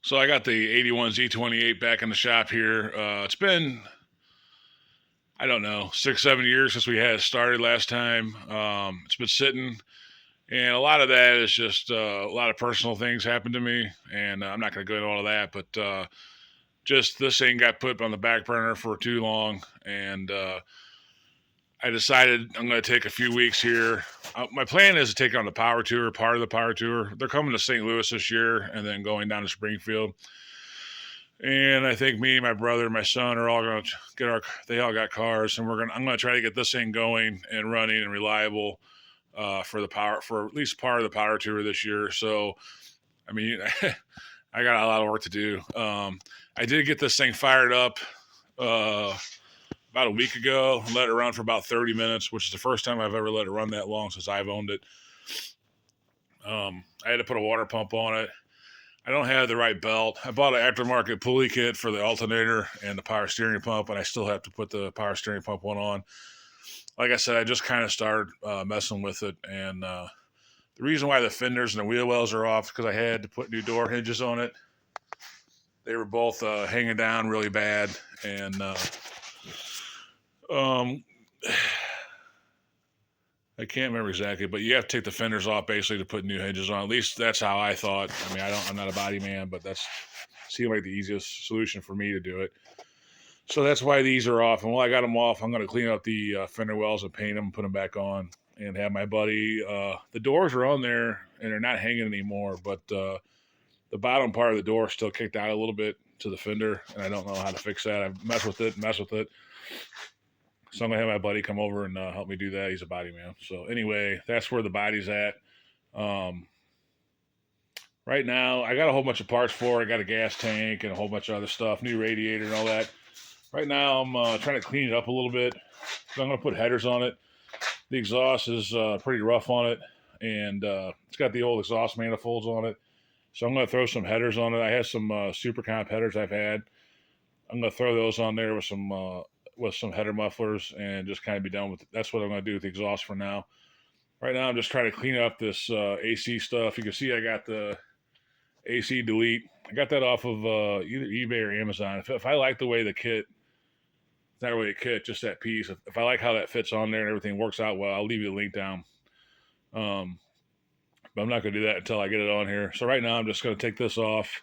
So I got the 81 Z28 back in the shop here. It's been, I don't know, 6, 7 years since we had it started last time. It's been sitting, and a lot of that is just a lot of personal things happened to me, and I'm not going to go into all of that, but just this thing got put on the back burner for too long, and I decided I'm going to take a few weeks here. My plan is to take on the power tour, part of the power tour. They're coming to St. Louis this year, and then going down to Springfield. And I think me, my brother, my son are all going to get our. They all got cars, and I'm going to try to get this thing going and running and reliable for the power for at least part of the power tour this year. So, I mean, I got a lot of work to do. I did get this thing fired up about a week ago. Let it run for about 30 minutes, which is the first time I've ever let it run that long since I've owned it. I had to put a water pump on it. I don't have the right belt. I bought an aftermarket pulley kit for the alternator and the power steering pump, and I still have to put the power steering pump one on. Like I said, I just kind of started messing with it, and the reason why the fenders and the wheel wells are off is because I had to put new door hinges on it. They were both hanging down really bad, and um, I can't remember exactly, but you have to take the fenders off basically to put new hinges on. At least that's how I thought. I mean, I'm not a body man, but that's seemed like the easiest solution for me to do it. So that's why these are off. And while I got them off, I'm going to clean up the fender wells and paint them, put them back on, and have my buddy. The doors are on there and they're not hanging anymore, but the bottom part of the door still kicked out a little bit to the fender, and I don't know how to fix that. I've messed with it. So I'm gonna have my buddy come over and help me do that. He's a body man. So anyway, that's where the body's at. Um, right now, I got a whole bunch of parts for it. I got a gas tank and a whole bunch of other stuff, new radiator and all that. Right now, I'm trying to clean it up a little bit. So I'm gonna put headers on it. The exhaust is pretty rough on it, and it's got the old exhaust manifolds on it. So I'm gonna throw some headers on it. I have some super comp headers I've had. I'm gonna throw those on there with some header mufflers and just kind of be done with it. That's what I'm going to do with the exhaust for now. Right now, I'm just trying to clean up this AC stuff. You can see I got the AC delete. I got that off of either eBay or Amazon. If I like the way the kit, it's not really a kit, just that piece. If I like how that fits on there and everything works out well, I'll leave you the link down. But I'm not going to do that until I get it on here. So right now, I'm just going to take this off.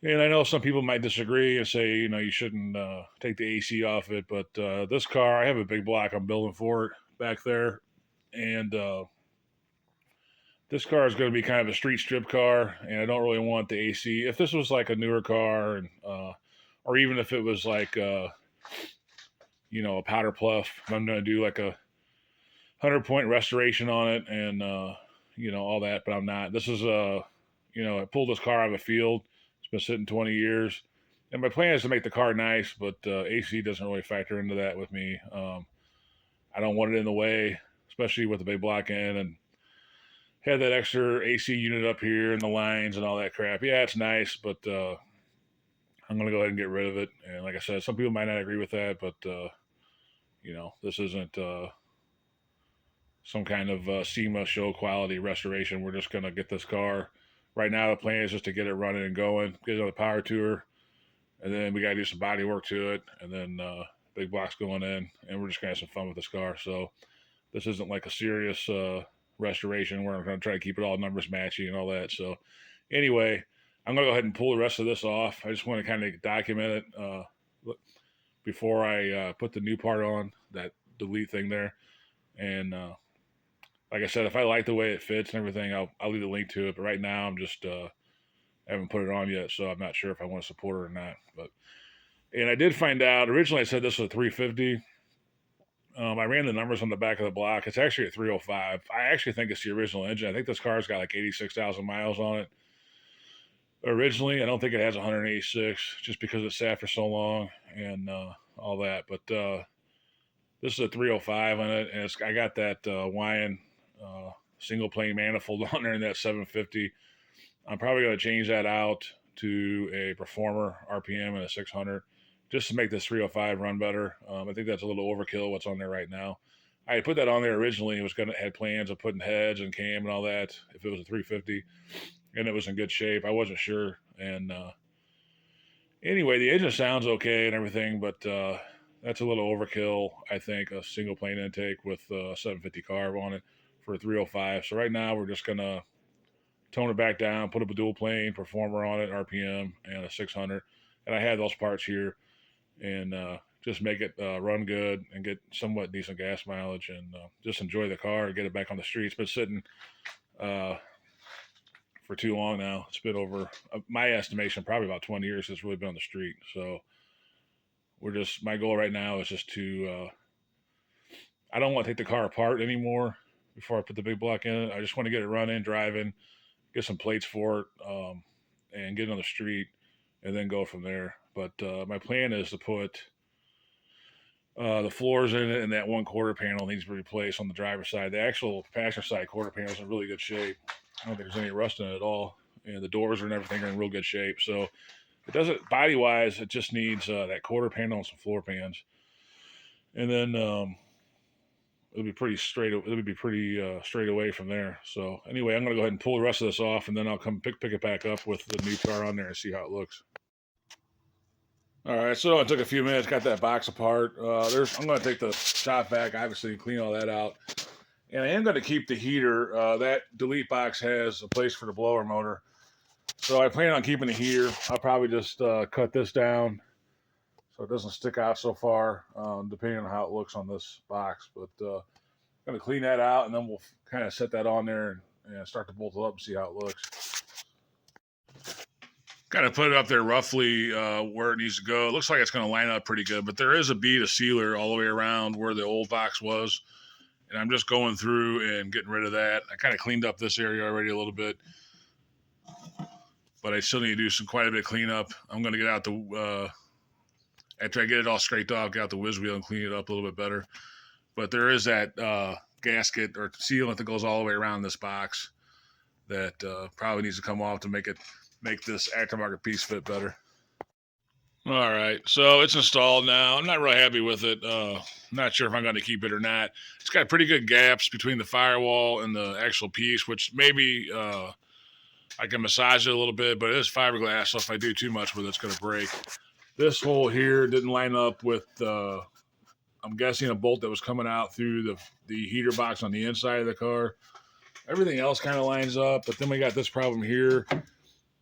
And I know some people might disagree and say, you shouldn't take the AC off it. But this car, I have a big block I'm building for it back there. And this car is going to be kind of a street strip car. And I don't really want the AC. If this was like a newer car, and or even if it was like, a powder puff, I'm going to do like a 100-point restoration on it and, all that. But I'm not. This is, I pulled this car out of a field. Been sitting 20 years, and my plan is to make the car nice, but AC doesn't really factor into that with me. I don't want it in the way, especially with the big block end, and had that extra AC unit up here and the lines and all that crap. Yeah, it's nice, but I'm going to go ahead and get rid of it. And like I said, some people might not agree with that, but this isn't some kind of SEMA show quality restoration. We're just going to get this car. Right now, the plan is just to get it running and going, get it on the power tour, and then we got to do some body work to it, and then big blocks going in, and we're just going to have some fun with this car. So this isn't like a serious restoration where I'm going to try to keep it all numbers matching and all that. So anyway, I'm going to go ahead and pull the rest of this off. I just want to kind of document it before I put the new part on, that delete thing there. And like I said, if I like the way it fits and everything, I'll leave the link to it. But right now, I'm just haven't put it on yet, so I'm not sure if I want to support it or not. And I did find out originally I said this was a 350. I ran the numbers on the back of the block. It's actually a 305. I actually think it's the original engine. I think this car's got like 86,000 miles on it. Originally, I don't think it has 186, just because it sat for so long and all that. But this is a 305 on it, and I got that Wyand single plane manifold on there in that 750. I'm probably going to change that out to a Performer RPM and a 600 just to make this 305 run better. I think that's a little overkill what's on there right now. I had put that on there originally. It was going to had plans of putting heads and cam and all that if it was a 350, and it was in good shape. I wasn't sure And anyway, the engine sounds okay and everything, but that's a little overkill. I think a single plane intake with 750 carb on it for a 305. So right now we're just gonna tone it back down, put up a dual plane performer on it, RPM, and a 600. And I have those parts here, and just make it run good and get somewhat decent gas mileage, and just enjoy the car and get it back on the street. It's been sitting for too long now. It's been over my estimation, probably about 20 years since it's really been on the street. So my goal right now is just to, I don't want to take the car apart anymore before I put the big block in it. I just want to get it running, driving, get some plates for it, and get it on the street, and then go from there. But my plan is to put the floors in it, and that one quarter panel needs to be replaced on the driver's side. The actual passenger side quarter panel is in really good shape. I don't think there's any rust in it at all, and the doors and everything are in real good shape. So it doesn't, body wise, it just needs that quarter panel and some floor pans, and then it'll be pretty straight. It'll be pretty straight away from there. So anyway, I'm gonna go ahead and pull the rest of this off, and then I'll come pick it back up with the new car on there and see how it looks. All right, so it took a few minutes, got that box apart. I'm going to take the shop vac, obviously, and clean all that out. And I am going to keep the heater. That delete box has a place for the blower motor. So I plan on keeping the heater. I'll probably just cut this down so it doesn't stick out so far, depending on how it looks on this box. But I'm going to clean that out, and then we'll kind of set that on there and start to bolt it up and see how it looks. Kind of put it up there roughly where it needs to go. It looks like it's going to line up pretty good, but there is a bead of sealer all the way around where the old box was. And I'm just going through and getting rid of that. I kind of cleaned up this area already a little bit, but I still need to do quite a bit of cleanup. I'm going to get out after I get it all scraped off, get out the whiz wheel and clean it up a little bit better. But there is that gasket or sealant that goes all the way around this box that probably needs to come off to make this aftermarket piece fit better. All right, so it's installed now. I'm not really happy with it. I'm not sure if I'm going to keep it or not. It's got pretty good gaps between the firewall and the actual piece, which maybe I can massage it a little bit, but it is fiberglass, so if I do too much with it, it's going to break. This hole here didn't line up with, I'm guessing, a bolt that was coming out through the heater box on the inside of the car. Everything else kind of lines up, but then we got this problem here.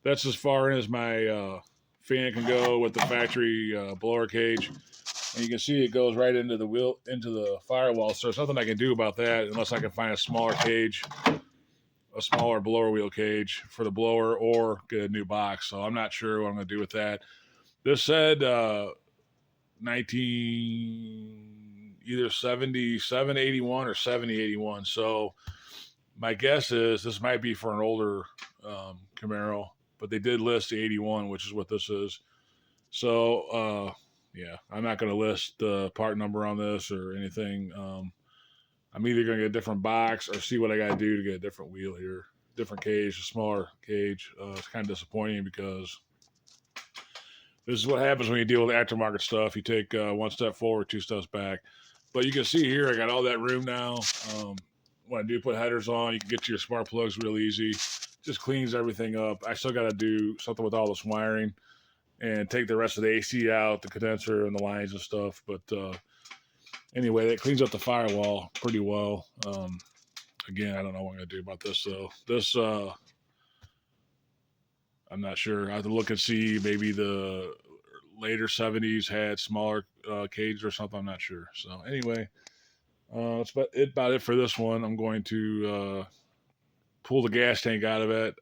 That's as far in as my fan can go with the factory blower cage. And you can see it goes right into the firewall. So there's nothing I can do about that unless I can find a smaller cage, a smaller blower wheel cage for the blower, or get a new box. So I'm not sure what I'm going to do with that. This said either 7781 or 7081. So my guess is this might be for an older Camaro, but they did list the 81, which is what this is. So, yeah, I'm not going to list the part number on this or anything. I'm either going to get a different box or see what I got to do to get a different wheel here, different cage, a smaller cage. It's kind of disappointing because this is what happens when you deal with aftermarket stuff. You take one step forward, two steps back. But you can see here, I got all that room now. When I do put headers on, you can get to your spark plugs real easy. Just cleans everything up. I still got to do something with all this wiring and take the rest of the AC out, the condenser and the lines and stuff. But anyway, that cleans up the firewall pretty well. Again, I don't know what I'm going to do about this, though. This, I'm not sure. I have to look and see. Maybe the later 70s had smaller cages or something. I'm not sure. So anyway, that's about it for this one. I'm going to pull the gas tank out of it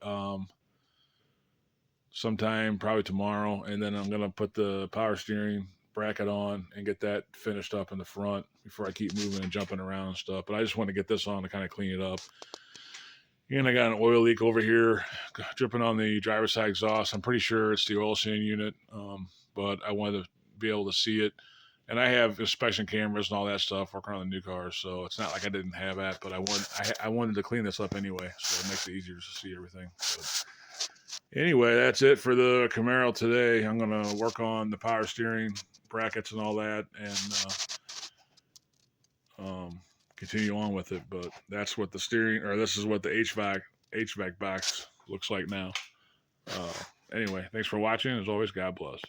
sometime, probably tomorrow, and then I'm going to put the power steering bracket on and get that finished up in the front before I keep moving and jumping around and stuff. But I just want to get this on to kind of clean it up. And I got an oil leak over here dripping on the driver's side exhaust. I'm pretty sure it's the oil sand unit, but I wanted to be able to see it. And I have inspection cameras and all that stuff working on the new cars, so it's not like I didn't have that. But I wanted to clean this up anyway, so it makes it easier to see everything. But anyway, that's it for the Camaro today. I'm gonna work on the power steering brackets and all that, and continue on with it. But that's what this is what the HVAC box looks like now. Anyway, thanks for watching. As always, God bless.